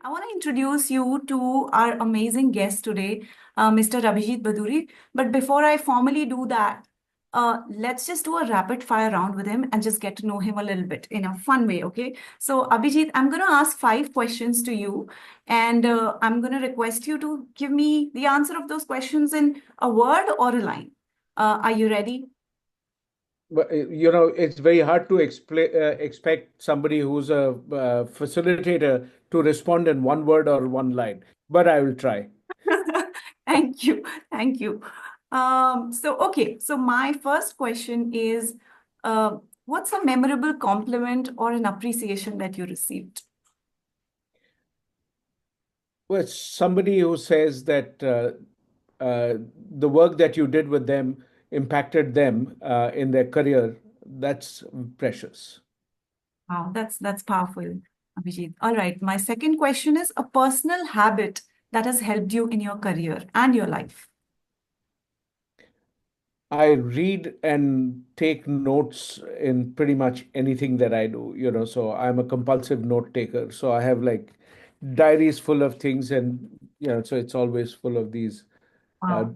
I want to introduce you to our amazing guest today, Mr. Abhijit Bhaduri. But before I formally do that, let's just do a rapid fire round with him and just get to know him a little bit in a fun way, okay? So, Abhijit, I'm going to ask five questions to you, and I'm going to request you to give me the answer of those questions in a word or a line. Are you ready? But it's very hard to expect somebody who's a facilitator to respond in one word or one line. But I will try. Thank you. Thank you. So my first question is, uh, what's a memorable compliment or an appreciation that you received? Well, it's somebody who says that the work that you did with them impacted them in their career. That's precious. Wow, that's powerful, Abhijit. All right. My second question is a personal habit that has helped you in your career and your life. I read and take notes in pretty much anything that I do, so I'm a compulsive note taker. So I have like diaries full of things, and so it's always full of these uh, Wow.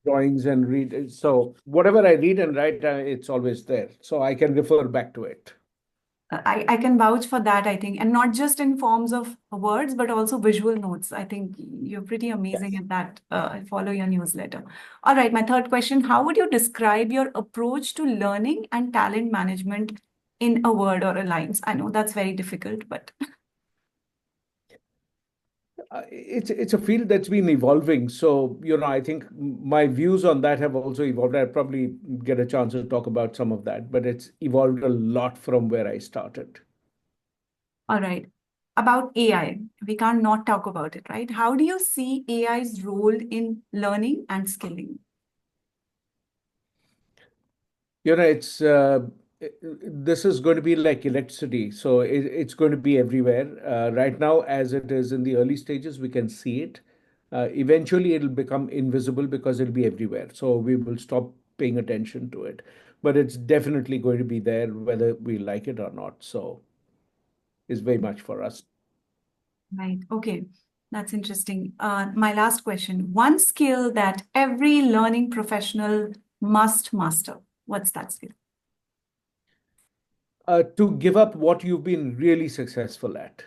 drawings and read. So whatever I read and write, it's always there. So I can refer back to it. I can vouch for that, I think, and not just in forms of words, but also visual notes. I think you're pretty amazing Yes. at that. I follow your newsletter. All right, my third question. How would you describe your approach to learning and talent management in a word or a lines? I know that's very difficult, but It's a field that's been evolving. So, I think my views on that have also evolved. I'll probably get a chance to talk about some of that, but it's evolved a lot from where I started. all right. About AI, we can't not talk about it, right? How do you see AI's role in learning and skilling? It's this is going to be like electricity, so it's going to be everywhere. Right now, as it is in the early stages, we can see it. Eventually, it'll become invisible because it'll be everywhere. So we will stop paying attention to it. But it's definitely going to be there, whether we like it or not. So it's very much for us. Right. Okay. That's interesting. My last question. One skill that every learning professional must master. What's that skill? To give up what you've been really successful at.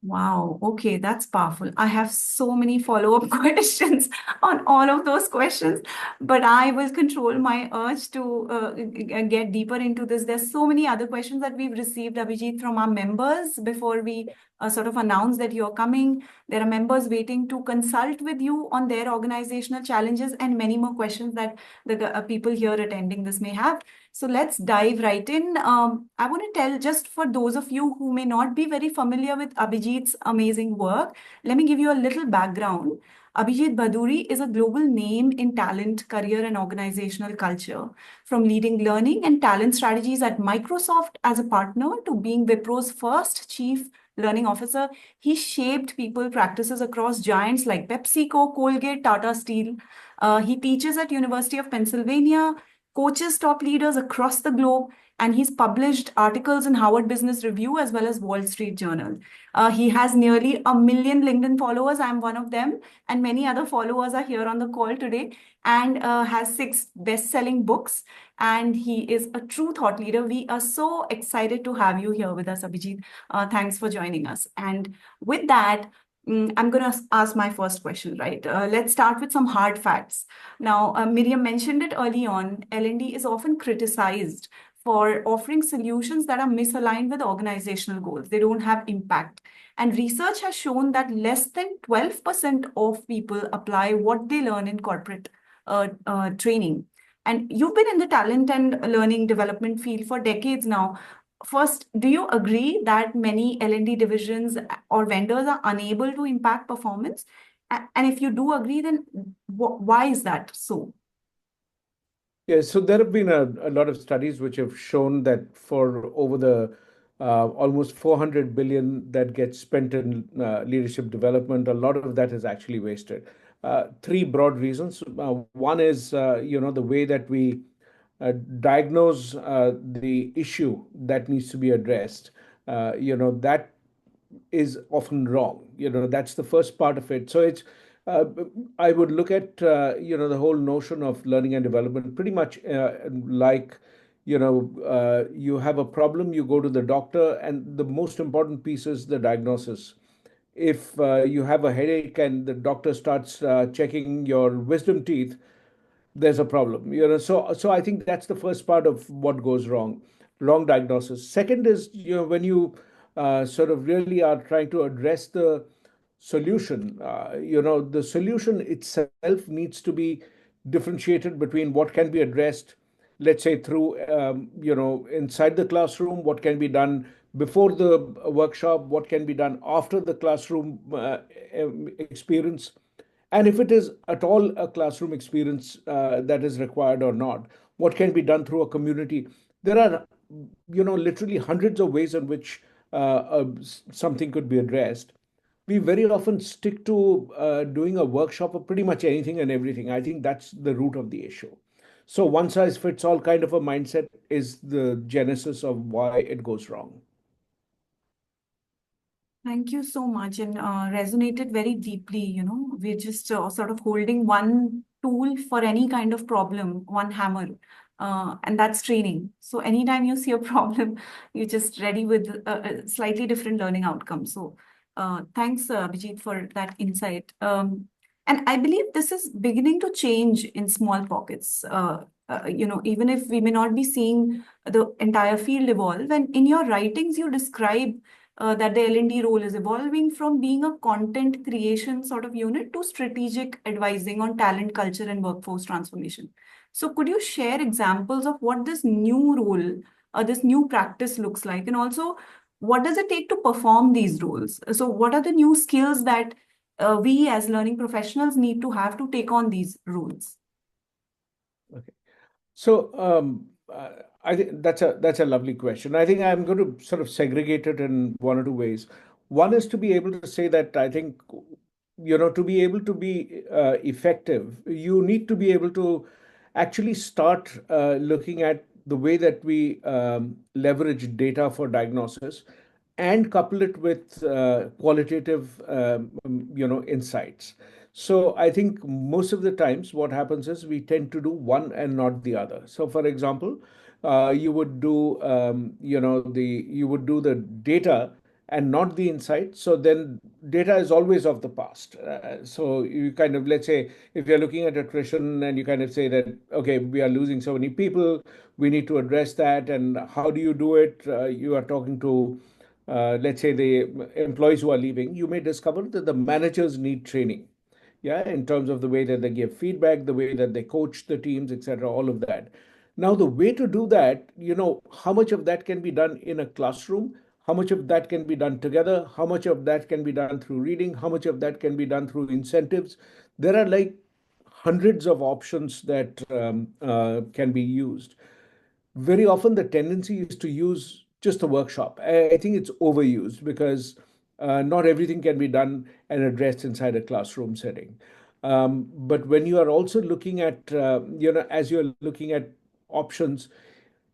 Wow. Okay, that's powerful. I have so many follow-up questions on all of those questions, but I will control my urge to get deeper into this. There's so many other questions that we've received, Abhijit, from our members before we sort of announce that you're coming. There are members waiting to consult with you on their organizational challenges and many more questions that the people here attending this may have. So let's dive right in. I want to tell just for those of you who may not be very familiar with Abhijit's amazing work, let me give you a little background. Abhijit Bhaduri is a global name in talent, career, and organizational culture. From leading learning and talent strategies at Microsoft as a partner to being Wipro's first chief learning officer, he shaped people practices across giants like PepsiCo, Colgate, Tata Steel. He teaches at University of Pennsylvania, coaches top leaders across the globe, and he's published articles in Harvard Business Review as well as Wall Street Journal. He has nearly 1 million LinkedIn followers. I'm one of them, and many other followers are here on the call today, and has 6 best-selling books. And he is a true thought leader. We are so excited to have you here with us, Abhijit. Thanks for joining us. And with that, I'm going to ask my first question, right? Let's start with some hard facts. Now, Miriam mentioned it early on. L&D is often criticized for offering solutions that are misaligned with organizational goals. They don't have impact. And research has shown that less than 12% of people apply what they learn in corporate training. And you've been in the talent and learning development field for decades now. First, do you agree that many L&D divisions or vendors are unable to impact performance? And if you do agree, then why is that so? Yeah, so there have been a lot of studies which have shown that for over the almost 400 billion that gets spent in leadership development, a lot of that is actually wasted. Three broad reasons. One is, the way that we diagnose the issue that needs to be addressed. That is often wrong. That's the first part of it. So uh, I would look at the whole notion of learning and development pretty much like you have a problem, you go to the doctor, and the most important piece is the diagnosis. If you have a headache and the doctor starts checking your wisdom teeth, there's a problem. So I think that's the first part of what goes wrong. Wrong diagnosis. Second is, when you sort of really are trying to address the solution. The solution itself needs to be differentiated between what can be addressed, let's say, through inside the classroom, what can be done before the workshop, what can be done after the classroom experience, and if it is at all a classroom experience that is required or not, what can be done through a community. There are, literally hundreds of ways in which something could be addressed. We very often stick to doing a workshop of pretty much anything and everything. I think that's the root of the issue. So one size fits all kind of a mindset is the genesis of why it goes wrong. Thank you so much, and resonated very deeply. We're just sort of holding one tool for any kind of problem, one hammer, and that's training. So anytime you see a problem, you're just ready with a slightly different learning outcome. So thanks, Abhijit, for that insight. And I believe this is beginning to change in small pockets. Even if we may not be seeing the entire field evolve, and in your writings, you describe that the L&D role is evolving from being a content creation sort of unit to strategic advising on talent, culture, and workforce transformation. So, could you share examples of what this new role, this new practice looks like? And also, what does it take to perform these roles? So, what are the new skills that we as learning professionals need to have to take on these roles? Okay. So I think that's a lovely question. I think I'm going to sort of segregate it in one or two ways. One is to be able to say that I think, to be able to be effective, you need to be able to actually start looking at the way that we leverage data for diagnosis and couple it with qualitative, insights. So I think most of the times what happens is we tend to do one and not the other. So for example, you would do, you would do the data and not the insight. So then data is always of the past. So you kind of, let's say, if you're looking at attrition and you kind of say that, okay, we are losing so many people, we need to address that. And how do you do it? You are talking to, let's say, the employees who are leaving. You may discover that the managers need training, yeah, in terms of the way that they give feedback, the way that they coach the teams, etc., all of that. Now, the way to do that, how much of that can be done in a classroom, how much of that can be done together, how much of that can be done through reading, how much of that can be done through incentives. There are like hundreds of options that can be used. Very often the tendency is to use just a workshop. I think it's overused because not everything can be done and addressed inside a classroom setting. But when you are also looking at, as you're looking at options,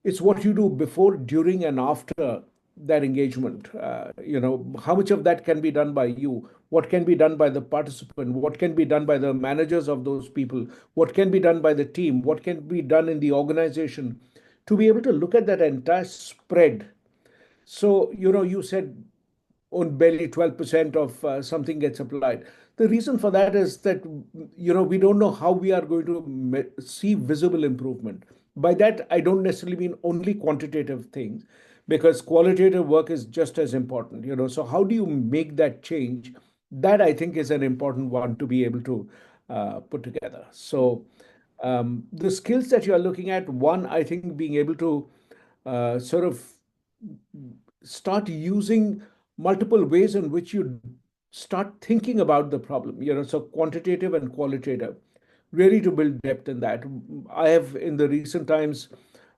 it's what you do before, during, and after that engagement. How much of that can be done by you? What can be done by the participant? What can be done by the managers of those people? What can be done by the team? What can be done in the organization? To be able to look at that entire spread. So, you said on barely 12% of something gets applied. The reason for that is that, we don't know how we are going to see visible improvement. By that, I don't necessarily mean only quantitative things, because qualitative work is just as important. So how do you make that change? That I think is an important one to be able to put together. So the skills that you are looking at, one, I think being able to sort of start using multiple ways in which you start thinking about the problem, so quantitative and qualitative, really to build depth in that. I have, in the recent times,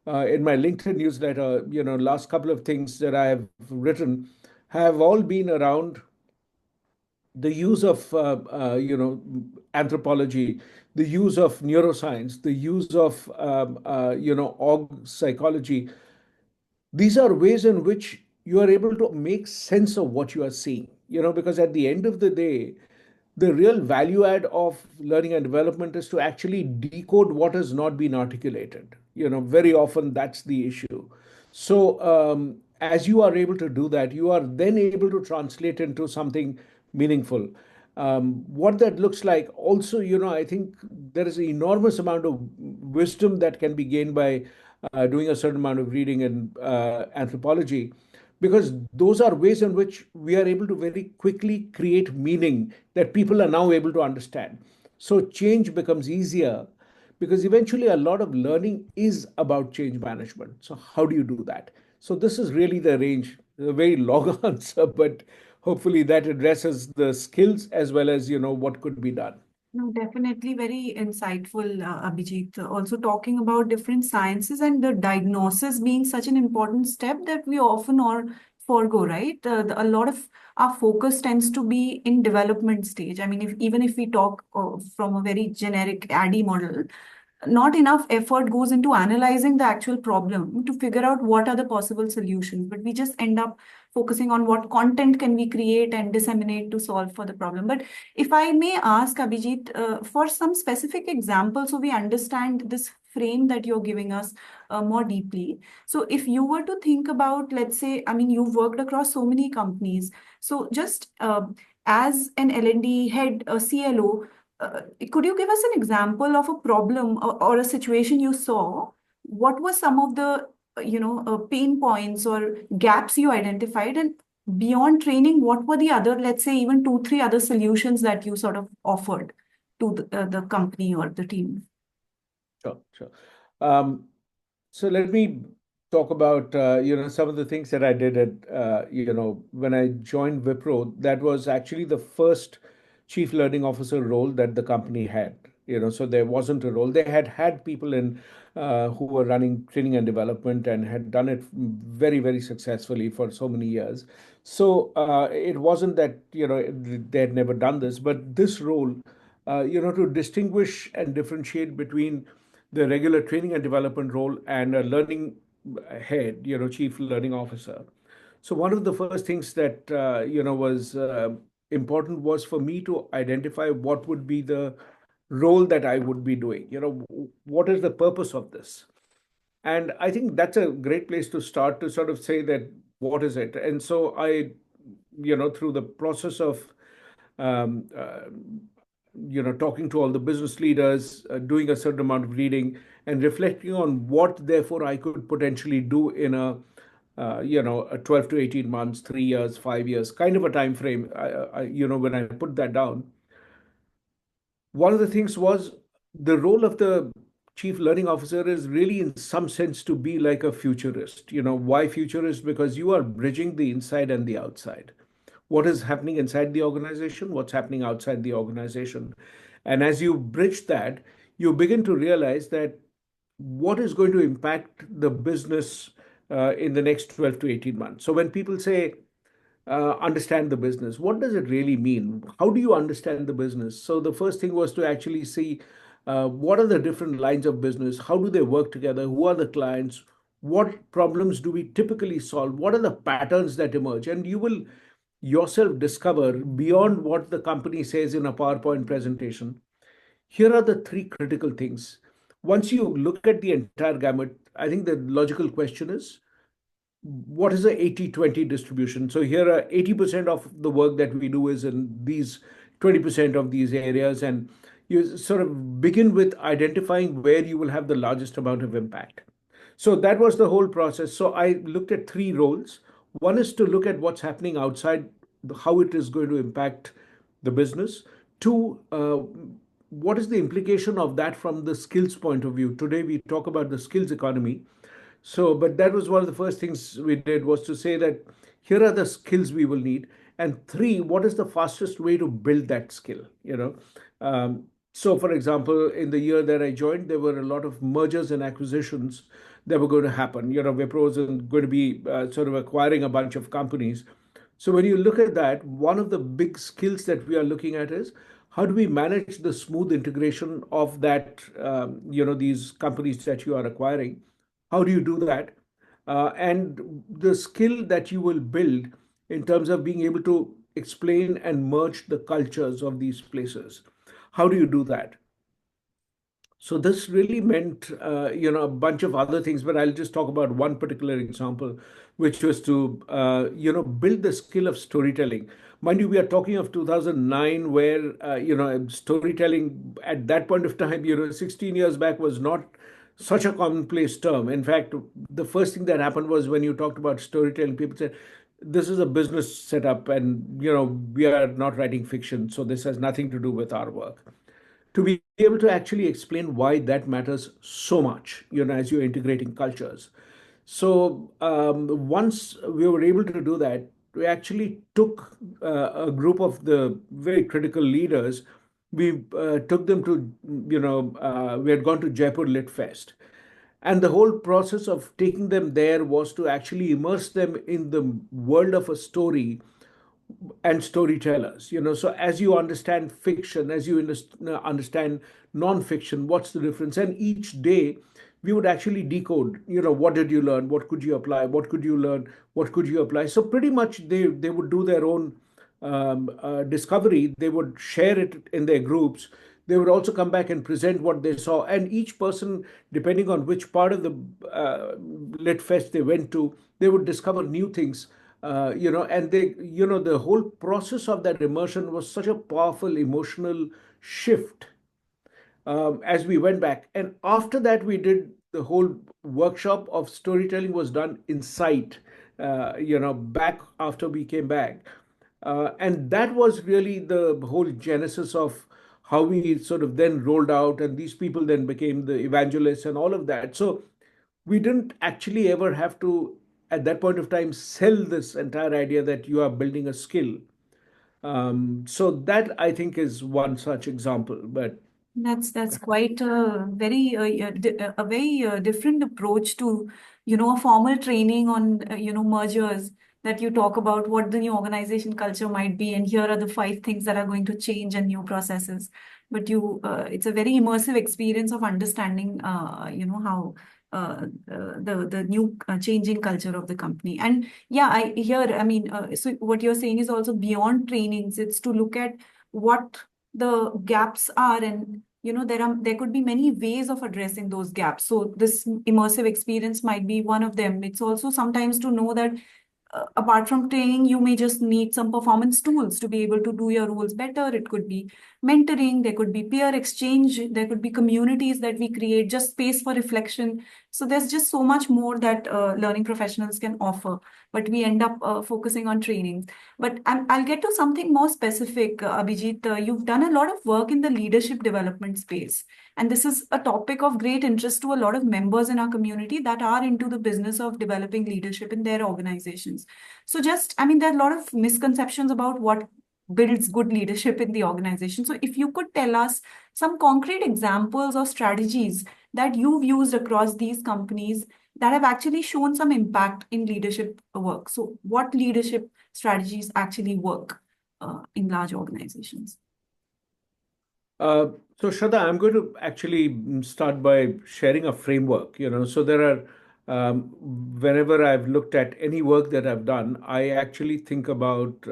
in my LinkedIn newsletter, last couple of things that I have written have all been around the use of anthropology, the use of neuroscience, the use of org psychology. These are ways in which you are able to make sense of what you are seeing, because at the end of the day, the real value add of learning and development is to actually decode what has not been articulated. Very often that's the issue. So, as you are able to do that, you are then able to translate into something meaningful. What that looks like, also, I think there is an enormous amount of wisdom that can be gained by doing a certain amount of reading in anthropology, because those are ways in which we are able to very quickly create meaning that people are now able to understand. So change becomes easier because eventually a lot of learning is about change management. So how do you do that? So this is really the range, a very long answer, but hopefully that addresses the skills as well as what could be done. No, definitely very insightful, Abhijit. Also talking about different sciences and the diagnosis being such an important step that we often or forego, right? A lot of our focus tends to be in development stage. I mean, even if we talk from a very generic ADDIE model, not enough effort goes into analyzing the actual problem to figure out what are the possible solutions, but we just end up focusing on what content can we create and disseminate to solve for the problem. But if I may ask, Abhijit, for some specific examples so we understand this frame that you're giving us more deeply. So if you were to think about, let's say, I mean, you've worked across so many companies, so just as an L&D head, a CLO, uh, could you give us an example of a problem or a situation you saw? What were some of the, pain points or gaps you identified? And beyond training, what were the other, let's say, even two, three other solutions that you sort of offered to the company or the team? Sure, sure. Um, so let me talk about some of the things that I did at when I joined Wipro. That was actually the first chief learning officer role that the company had. So there wasn't a role. They had people in who were running training and development and had done it very, very successfully for so many years. So it wasn't that they had never done this, but this role, to distinguish and differentiate between the regular training and development role and a learning head, chief learning officer. So one of the first things that was important was for me to identify what would be the role that I would be doing. What is the purpose of this? And I think that's a great place to start to sort of say that what is it? And so I, through the process of um, uh, talking to all the business leaders, doing a certain amount of reading, and reflecting on what, therefore, I could potentially do in a 12 to 18 months, 3 years, 5 years, kind of a time frame. When I put that down, one of the things was the role of the chief learning officer is really, in some sense, to be like a futurist. Why futurist? Because you are bridging the inside and the outside. What is happening inside the organization, what's happening outside the organization. And as you bridge that, you begin to realize that what is going to impact the business in the next 12 to 18 months. So when people say, understand the business, what does it really mean? How do you understand the business? So the first thing was to actually see what are the different lines of business, how do they work together, who are the clients, what problems do we typically solve, what are the patterns that emerge, and you will yourself discover beyond what the company says in a PowerPoint presentation. Here are the three critical things. Once you look at the entire gamut, I think the logical question is, what is the 80-20 distribution? So here are 80% of the work that we do is in these 20% of these areas. And you sort of begin with identifying where you will have the largest amount of impact. So that was the whole process. So I looked at three roles. One is to look at what's happening outside, how it is going to impact the business. Two, what is the implication of that from the skills point of view? Today we talk about the skills economy. So, but that was one of the first things we did, was to say that here are the skills we will need. And three, what is the fastest way to build that skill? So, for example, in the year that I joined, there were a lot of mergers and acquisitions that were going to happen. Wipro was going to be sort of acquiring a bunch of companies. So when you look at that, one of the big skills that we are looking at is how do we manage the smooth integration of that, these companies that you are acquiring? How do you do that? and the skill that you will build in terms of being able to explain and merge the cultures of these places. How do you do that? So this really meant, a bunch of other things, but I'll just talk about one particular example, which was to, build the skill of storytelling. Mind you, we are talking of 2009, where, storytelling at that point of time, 16 years back, was not such a commonplace term. In fact, the first thing that happened was when you talked about storytelling, people said, this is a business setup, and, we are not writing fiction, so this has nothing to do with our work. To be able to actually explain why that matters so much, as you're integrating cultures. So once we were able to do that, we actually took a group of the very critical leaders. We took them to, we had gone to Jaipur Lit Fest. And the whole process of taking them there was to actually immerse them in the world of a story and storytellers. So as you understand fiction, as you understand non-fiction, what's the difference? And each day we would actually decode, what did you learn, what could you apply, what could you learn, what could you apply. So pretty much they would do their own discovery. They would share it in their groups. They would also come back and present what they saw, and each person, depending on which part of the lit fest they went to, they would discover new things. And the whole process of that immersion was such a powerful emotional shift as we went back. And after that, we did the whole workshop of storytelling was done in sight, back after we came back. And that was really the whole genesis of how we sort of then rolled out, and these people then became the evangelists and all of that. So we didn't actually ever have to, at that point of time, sell this entire idea that you are building a skill. So that I think is one such example. But That's quite a very a very different approach to a formal training on mergers that you talk about what the new organization culture might be, and here are the five things that are going to change and new processes. But it's a very immersive experience of understanding how the new changing culture of the company. And yeah, I hear. I mean, so what you're saying is also beyond trainings. It's to look at what the gaps are, and there could be many ways of addressing those gaps. So this immersive experience might be one of them. It's also sometimes to know that apart from training, you may just need some performance tools to be able to do your roles better. It could be mentoring, there could be peer exchange, there could be communities that we create, just space for reflection. So there's just so much more that learning professionals can offer, but we end up focusing on training. But I'll get to something more specific, Abhijit. You've done a lot of work in the leadership development space. And this is a topic of great interest to a lot of members in our community that are into the business of developing leadership in their organizations. So I mean, there are a lot of misconceptions about what builds good leadership in the organization. So if you could tell us some concrete examples or strategies that you've used across these companies that have actually shown some impact in leadership work. So what leadership strategies actually work in large organizations? Uh, so Shraddha, I'm going to actually start by sharing a framework. So there are, whenever I've looked at any work that I've done, I actually think about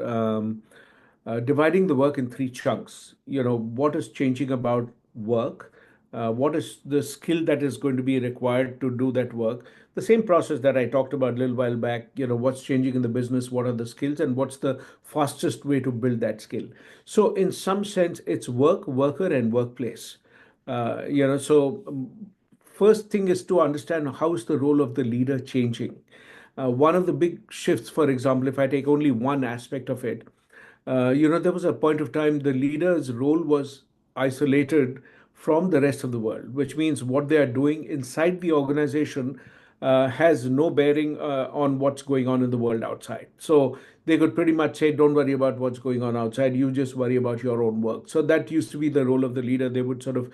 dividing the work in three chunks. What is changing about work? What is the skill that is going to be required to do that work? The same process that I talked about a little while back, what's changing in the business, what are the skills, and what's the fastest way to build that skill. So, in some sense, it's work, worker, and workplace. First thing is to understand how is the role of the leader changing. One of the big shifts, for example, if I take only one aspect of it, there was a point of time the leader's role was isolated from the rest of the world, which means what they are doing inside the organization has no bearing on what's going on in the world outside. So they could pretty much say, don't worry about what's going on outside, you just worry about your own work. So that used to be the role of the leader. They would sort of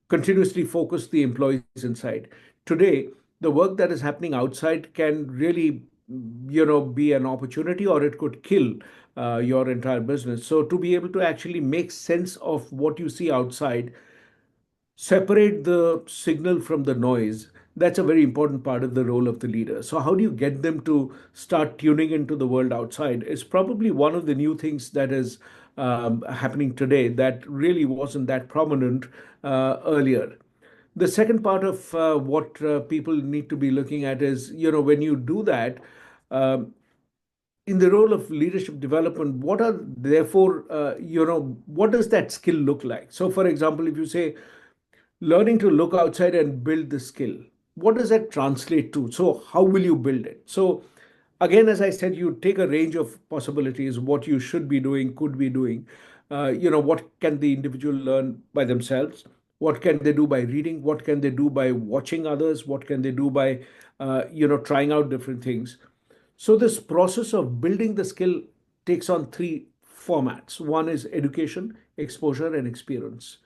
continuously focus the employees inside. Today, the work that is happening outside can really, be an opportunity, or it could kill your entire business. So to be able to actually make sense of what you see outside, separate the signal from the noise, That's a very important part of the role of the leader. So, how do you get them to start tuning into the world outside? Is probably one of the new things that is happening today that really wasn't that prominent earlier. The second part of what people need to be looking at is, when you do that, um, in the role of leadership development, what are therefore, what does that skill look like? So, for example, if you say learning to look outside and build the skill, what does that translate to? So, how will you build it? So, again, as I said, you take a range of possibilities, what you should be doing, could be doing. What can the individual learn by themselves? What can they do by reading? What can they do by watching others? What can they do by, trying out different things? So, this process of building the skill takes on three formats. One is education, exposure, and experience.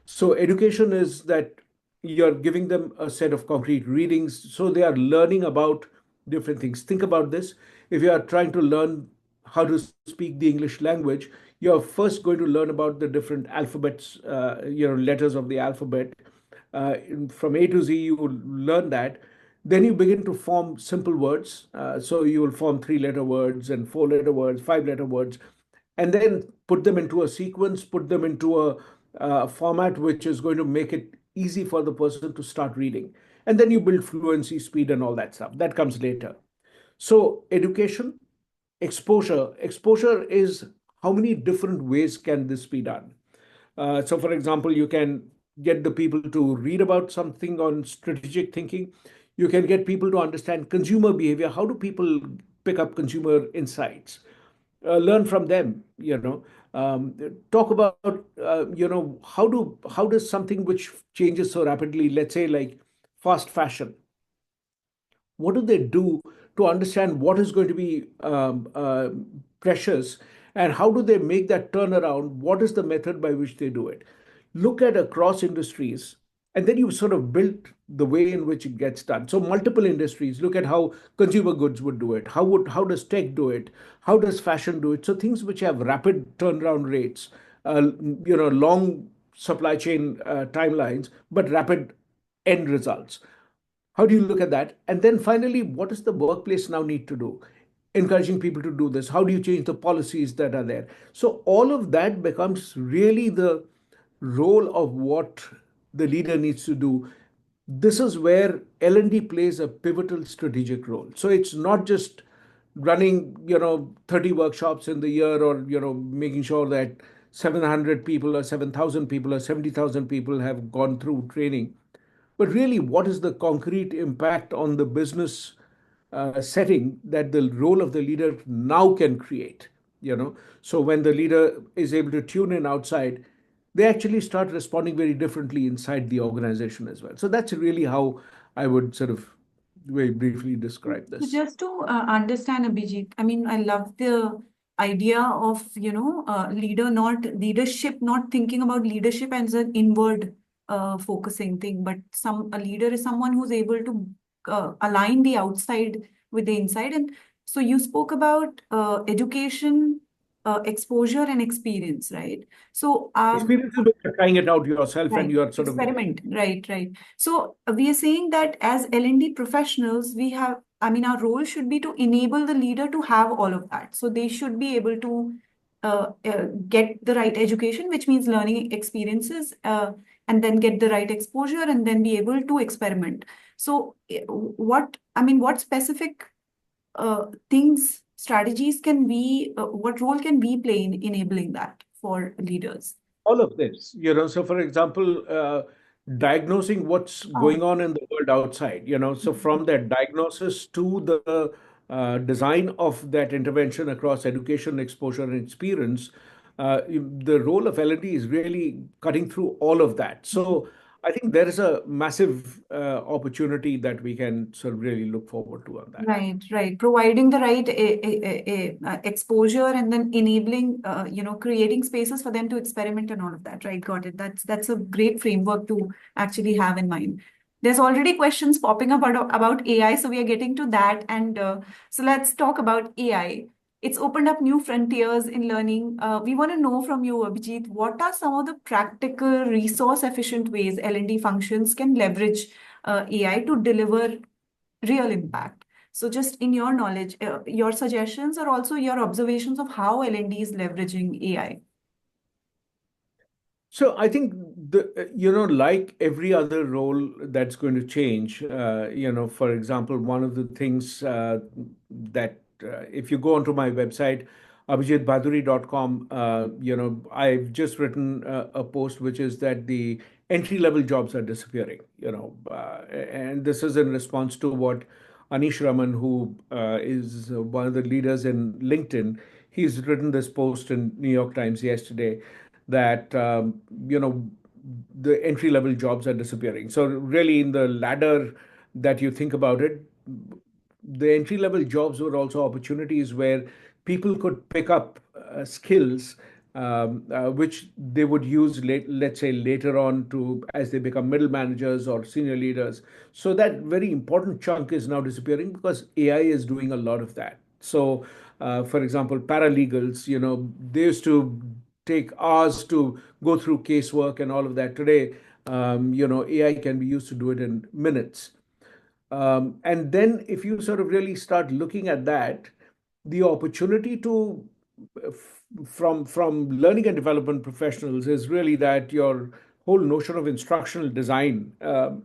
So, education is that you're giving them a set of concrete readings, so they are learning about different things. Think about this. If you are trying to learn how to speak the English language, you're first going to learn about the different alphabets, letters of the alphabet. From A to Z, you will learn that. Then you begin to form simple words. So you will form three-letter words and four-letter words, five-letter words, and then put them into a sequence, put them into a format which is going to make it easy for the person to start reading. And then you build fluency, speed, and all that stuff. That comes later. So, education, exposure is how many different ways can this be done? So, for example, you can get the people to read about something on strategic thinking. You can get people to understand consumer behavior. How do people pick up consumer insights? Learn from them. Talk about how does something which changes so rapidly, let's say like fast fashion, what do they do to understand what is going to be precious, and how do they make that turnaround? What is the method by which they do it? Look at across industries, and then you sort of build the way in which it gets done. So multiple industries, look at how consumer goods would do it. How does tech do it? How does fashion do it? So things which have rapid turnaround rates, long supply chain timelines, but rapid end results. How do you look at that? And then finally, what does the workplace now need to do? Encouraging people to do this. How do you change the policies that are there? So all of that becomes really the role of what the leader needs to do. This is where L&D plays a pivotal strategic role. So it's not just running, 30 workshops in the year, or, making sure that 700 people or 7,000 people or 70,000 people have gone through training, but really, what is the concrete impact on the business setting that the role of the leader now can create? So when the leader is able to tune in outside, they actually start responding very differently inside the organization as well. So that's really how I would sort of very briefly describe So this. just to understand, Abhijit, I mean, I love the idea of, leadership, not thinking about leadership as an inward focusing thing, but a leader is someone who's able to align the outside with the inside. And so you spoke about education, exposure, and experience, right? So Experience is when you're trying it out yourself and right. you're sort of Experiment. Right, right. So we are saying that as L&D professionals, I mean, our role should be to enable the leader to have all of that. So they should be able to get the right education, which means learning experiences, and then get the right exposure and then be able to experiment. So what specific strategies what role can we play in enabling that for leaders? all of this. So for example, diagnosing what's Oh. going on in the world outside, so from that diagnosis to the design of that intervention across education, exposure, and experience, the role of L&D is really cutting through all of that. So I think there is a massive opportunity that we can sort of really look forward to on that. Right, right. Providing the right exposure and then enabling, creating spaces for them to experiment and all of that. Right, got it. That's a great framework to actually have in mind. There's already questions popping up about AI, so we are getting to that. And so let's talk about AI. It's opened up new frontiers in learning. We want to know from you, Abhijit, what are some of the practical, resource-efficient ways L&D functions can leverage AI to deliver real impact. So, just in your knowledge, your suggestions or also your observations of how L&D is leveraging AI. So I think like every other role that's going to change, for example, one of the things that if you go onto my website, abhijitbhaduri.com, I've just written a post which is that the entry level jobs are disappearing, and this is in response to what Anish Raman, who is one of the leaders in LinkedIn, he's written this post in New York Times yesterday that the entry level jobs are disappearing. So really, in the ladder that you think about it, the entry level jobs were also opportunities where people could pick up skills which they would use let's say later on to as they become middle managers or senior leaders. So that very important chunk is now disappearing because AI is doing a lot of that. So for example, paralegals, they used to take hours to go through casework and all of that. Today, AI can be used to do it in minutes. And then, if you sort of really start looking at that, the opportunity to from learning and development professionals is really that your whole notion of instructional design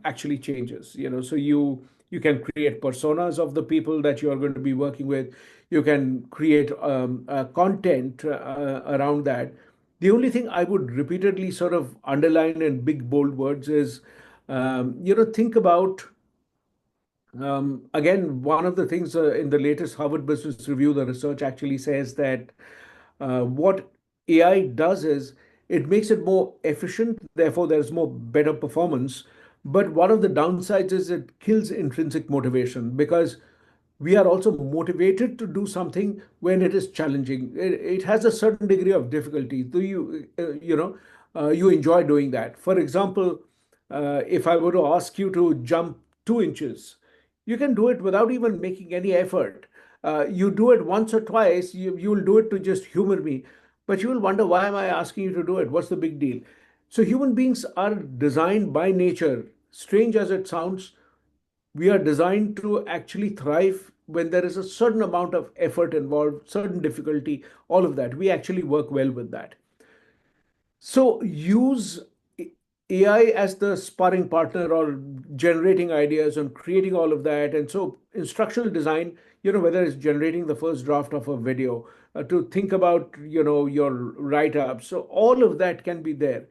actually changes. So you can create personas of the people that you are going to be working with. You can create content around that. The only thing I would repeatedly sort of underline in big bold words is, think about again, one of the things in the latest Harvard Business Review, the research actually says that what AI does is it makes it more efficient, therefore, there's more better performance. But one of the downsides is it kills intrinsic motivation because we are also motivated to do something when it is challenging. It has a certain degree of difficulty. Do you enjoy doing that? For example, if I were to ask you to jump 2 inches, you can do it without even making any effort. You do it once or twice, you'll do it to just humor me, but you will wonder, why am I asking you to do it? What's the big deal? So human beings are designed by nature, strange as it sounds, we are designed to actually thrive when there is a certain amount of effort involved, certain difficulty, all of that. We actually work well with that. So use AI as the sparring partner or generating ideas and creating all of that. And so instructional design, whether it's generating the first draft of a video, to think about, your write up. So all of that can be there.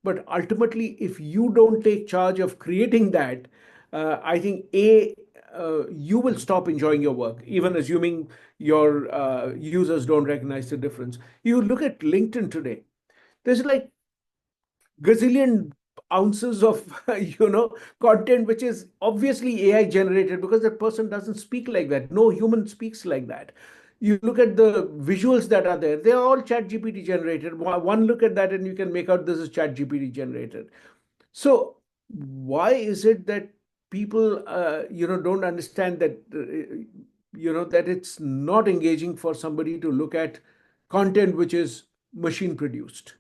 But ultimately, if you don't take charge of creating that, I think you will stop enjoying your work, even assuming your users don't recognize the difference. You look at LinkedIn today, there's like gazillion ounces of content which is obviously AI generated because that person doesn't speak like that. No human speaks like that. You look at the visuals that are there, they are all chat GPT generated. One look at that and you can make out this is chat GPT generated. So why is it that people don't understand that that it's not engaging for somebody to look at content which is machine produced?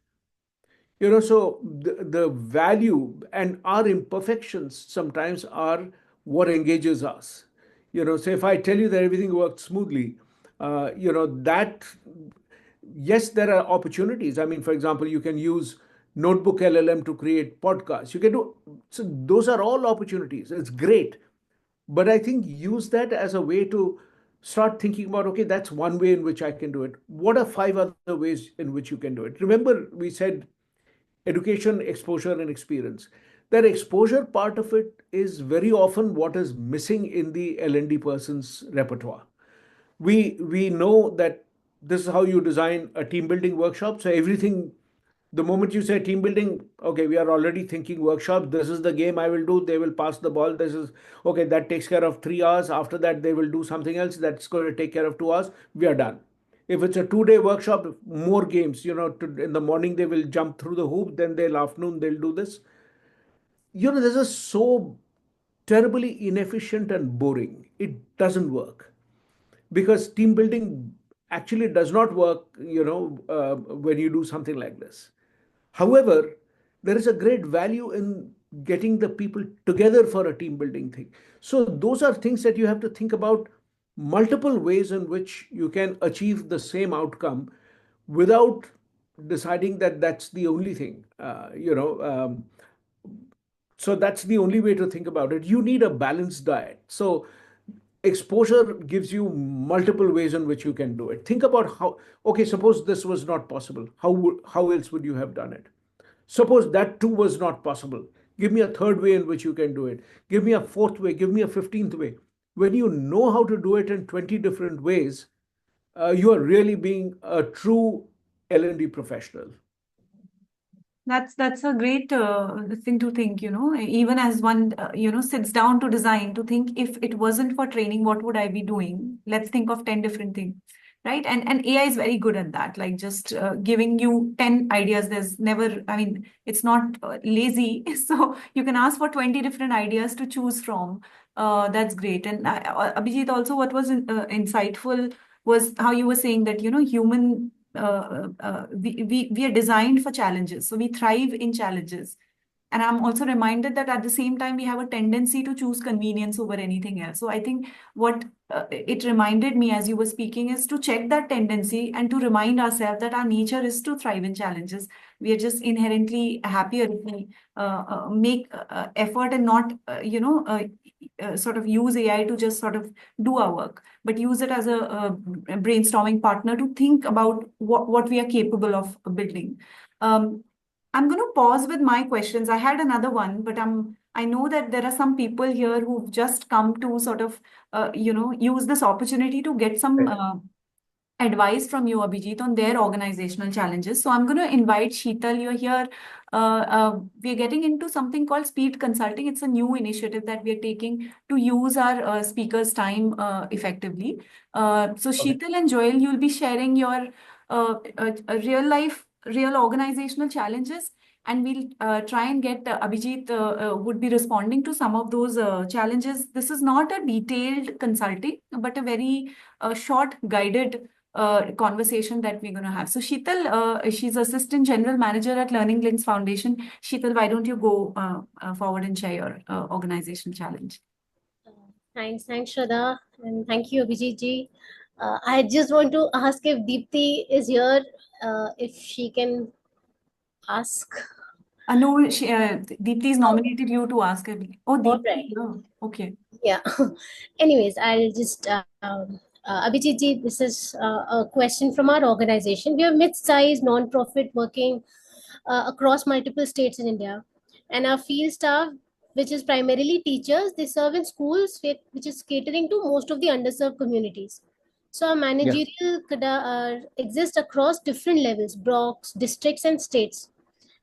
So the value and our imperfections sometimes are what engages us. So if I tell you that everything worked smoothly, that, yes, there are opportunities. I mean, for example, you can use Notebook LLM to create podcasts. You can do, so those are all opportunities. It's great. But I think use that as a way to start thinking about, okay, that's one way in which I can do it. What are five other ways in which you can do it? Remember, we said education, exposure, and experience. That exposure part of it is very often what is missing in the L&D person's repertoire. We know that this is how you design a team building workshop. So everything, the moment you say team building, okay, we are already thinking workshop. This is the game I will do. They will pass the ball. This is okay. That takes care of 3 hours. After that, they will do something else. That's going to take care of 2 hours. We are done. If it's a 2 day workshop, more games. In the morning they will jump through the hoop. Then they'll afternoon they'll do this. This is so terribly inefficient and boring. It doesn't work because team building actually does not work, when you do something like this. However, there is a great value in getting the people together for a team building thing. So those are things that you have to think about, multiple ways in which you can achieve the same outcome without deciding that that's the only thing. So that's the only way to think about it. You need a balanced diet. So exposure gives you multiple ways in which you can do it. Think about how, okay, suppose this was not possible. How else would you have done it? Suppose that too was not possible. Give me a third way in which you can do it. Give me a fourth way. Give me a 15th way. When you know how to do it in 20 different ways, you are really being a true L&D professional. That's a great thing to think, even as one, sits down to design, to think if it wasn't for training, what would I be doing? Let's think of 10 different things, right? And AI is very good at that, like just giving you 10 ideas. There's never, I mean, it's not lazy. So you can ask for 20 different ideas to choose from. That's great. And Abhijit, also, what was insightful was how you were saying that, human we are designed for challenges, so we thrive in challenges. And I'm also reminded that at the same time we have a tendency to choose convenience over anything else. So I think what it reminded me as you were speaking is to check that tendency and to remind ourselves that our nature is to thrive in challenges. We are just inherently happier if we make effort and not sort of use AI to just sort of do our work, but use it as a brainstorming partner to think about what we are capable of building. I'm going to pause with my questions. I had another one, but I know that there are some people here who've just come to sort of, use this opportunity to get some advice from you, Abhijit, on their organizational challenges. So I'm going to invite Sheetal. You're here. We're getting into something called speed consulting. It's a new initiative that we're taking to use our speakers' time effectively. So Okay. Sheetal and Joel, you'll be sharing your real life, real organizational challenges. And we'll try and get Abhijit would be responding to some of those challenges. This is not a detailed consulting, but a very short guided conversation that we're going to have. So Sheetal, she's Assistant General Manager at Learning Links Foundation. Sheetal, why don't you go forward and share your organization challenge? Thanks, Shraddha, and thank you, Abhijit ji. I just want to ask if Deepti is here, if she can ask. No, Deepti's Oh, nominated you to ask her. Oh, all Deepti, right. yeah. Okay. Yeah. Anyways, I'll just Abhijit ji, this is a question from our organization. We are mid-sized non-profit working across multiple states in India, and our field staff, which is primarily teachers, they serve in schools which is catering to most of the underserved communities. So our Yeah. managerial exist across different levels, blocks, districts, and states.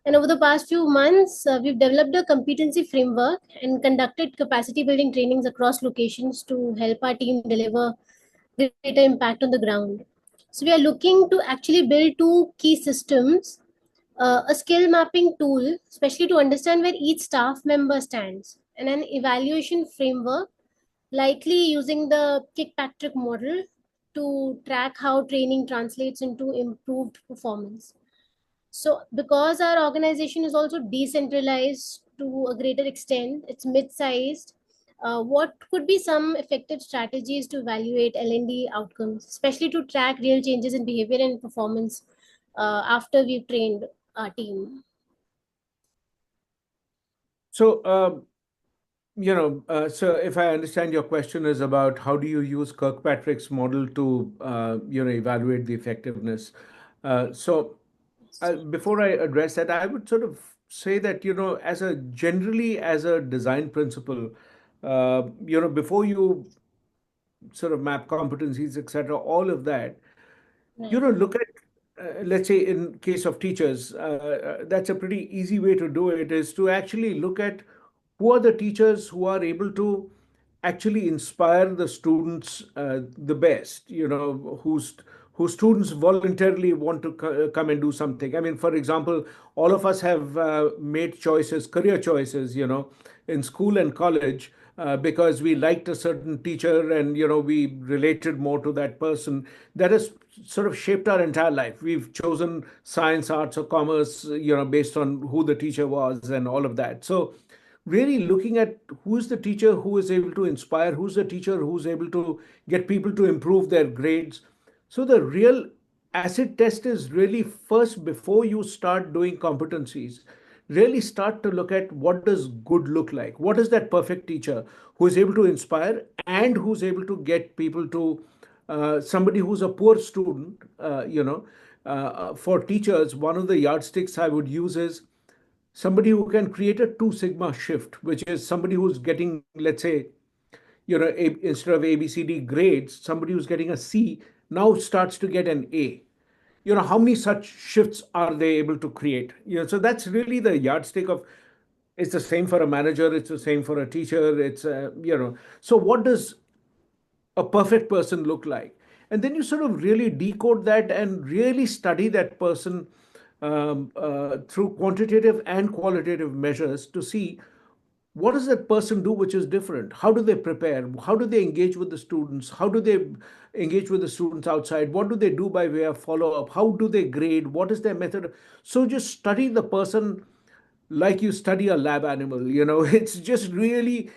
And over the past few months, we've developed a competency framework and conducted capacity building trainings across locations to help our team deliver greater impact on the ground. So we are looking to actually build two key systems, a skill mapping tool, especially to understand where each staff member stands, and an evaluation framework, likely using the Kirkpatrick model to track how training translates into improved performance. So, because our organization is also decentralized to a greater extent, it's mid-sized. What could be some effective strategies to evaluate L&D outcomes, especially to track real changes in behavior and performance after we've trained our team? So, so if I understand your question is about how do you use Kirkpatrick's model to, evaluate the effectiveness. So before I address that, I would sort of say that, generally as a design principle, before you sort of map competencies, etc., all of that, Right. look at, let's say in case of teachers, that's a pretty easy way to do it, is to actually look at who are the teachers who are able to actually inspire the students the best, whose students voluntarily want to come and do something. I mean, for example, all of us have made choices, career choices, in school and college, because we liked a certain teacher and we related more to that person. That has sort of shaped our entire life. We've chosen science, arts, or commerce, based on who the teacher was and all of that. So really looking at who's the teacher who is able to inspire, who's the teacher who's able to get people to improve their grades. So the real acid test is really first before you start doing competencies. Really start to look at what does good look like. What is that perfect teacher who is able to inspire and who's able to get people to somebody who's a poor student, for teachers, one of the yardsticks I would use is somebody who can create a 2 sigma shift, which is somebody who's getting, let's say, instead of ABCD grades, somebody who's getting a C now starts to get an A. How many such shifts are they able to create? So that's really the yardstick of. It's the same for a manager. It's the same for a teacher. So what does a perfect person look like? And then you sort of really decode that and really study that person through quantitative and qualitative measures to see what does that person do which is different. How do they prepare? How do they engage with the students? How do they engage with the students outside? What do they do by way of follow up? How do they grade? What is their method? So just study the person like you study a lab animal. It's just really